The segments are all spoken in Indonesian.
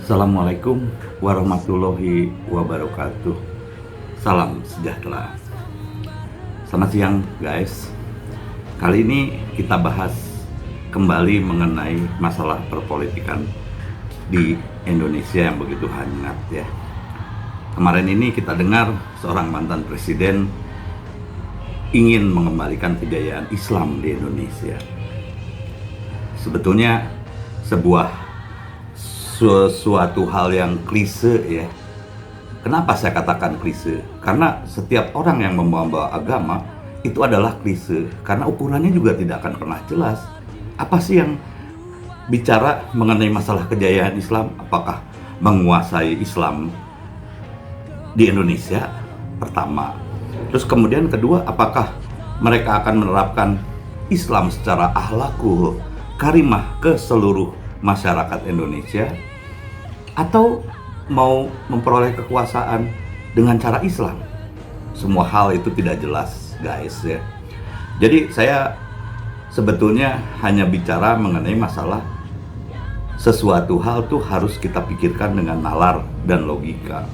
Assalamualaikum warahmatullahi wabarakatuh. Salam sejahtera. Selamat siang guys. Kali ini kita bahas kembali mengenai masalah perpolitikan di Indonesia yang begitu hangat ya. Kemarin ini kita dengar seorang mantan presiden ingin mengembalikan kejayaan Islam di Indonesia. Sebetulnya sesuatu hal yang klise ya. Kenapa saya katakan klise? Karena setiap orang yang membawa agama itu adalah klise, karena ukurannya juga tidak akan pernah jelas. Apa sih yang bicara mengenai masalah kejayaan Islam? Apakah menguasai Islam di Indonesia? Pertama. Terus kemudian kedua, apakah mereka akan menerapkan Islam secara akhlakul karimah ke seluruh masyarakat Indonesia, atau mau memperoleh kekuasaan dengan cara Islam? Semua hal itu tidak jelas guys ya. Jadi saya sebetulnya hanya bicara mengenai masalah sesuatu hal tuh harus kita pikirkan dengan nalar dan logika.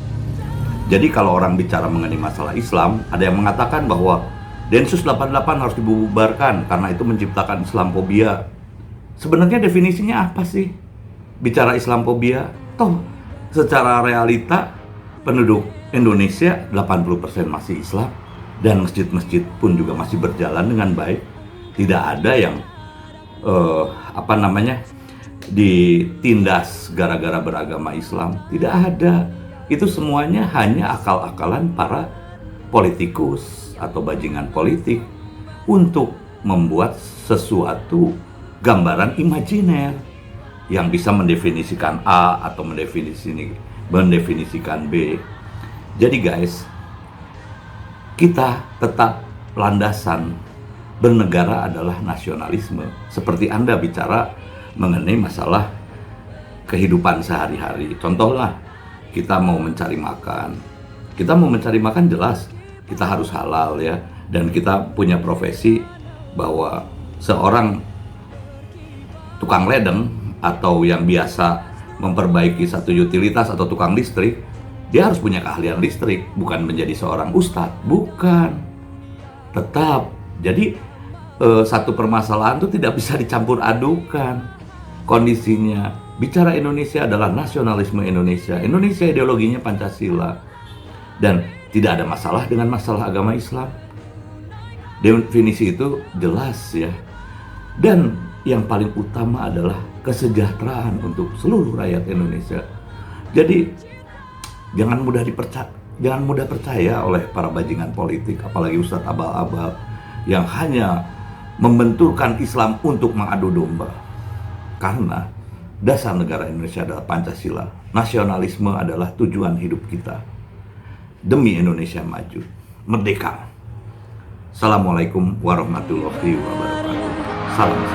Jadi kalau orang bicara mengenai masalah Islam, ada yang mengatakan bahwa Densus 88 harus dibubarkan karena itu menciptakan Islamophobia. Sebenarnya definisinya apa sih bicara Islamophobia? Toh secara realita penduduk Indonesia 80% masih Islam, dan masjid-masjid pun juga masih berjalan dengan baik. Tidak ada yang ditindas gara-gara beragama Islam. Tidak ada. Itu semuanya hanya akal-akalan para politikus atau bajingan politik untuk membuat sesuatu gambaran imajiner yang bisa mendefinisikan A atau mendefinisikan B. Jadi guys, kita tetap landasan bernegara adalah nasionalisme. Seperti Anda bicara mengenai masalah kehidupan sehari-hari. Contohlah, kita mau mencari makan. Kita mau mencari makan jelas kita harus halal ya. Dan kita punya profesi bahwa seorang tukang ledeng atau yang biasa memperbaiki satu utilitas atau tukang listrik, dia harus punya keahlian listrik, bukan menjadi seorang ustadz, bukan. Tetap. Jadi satu permasalahan itu tidak bisa dicampur adukan kondisinya. Bicara Indonesia adalah nasionalisme Indonesia. Indonesia ideologinya Pancasila. Dan tidak ada masalah dengan masalah agama Islam. Definisi itu jelas ya. Dan yang paling utama adalah kesejahteraan untuk seluruh rakyat Indonesia. Jadi jangan mudah percaya oleh para bajingan politik, apalagi Ustadz abal-abal yang hanya membenturkan Islam untuk mengadu domba. Karena dasar negara Indonesia adalah Pancasila. Nasionalisme adalah tujuan hidup kita demi Indonesia maju, merdeka. Assalamualaikum warahmatullahi wabarakatuh. Salam.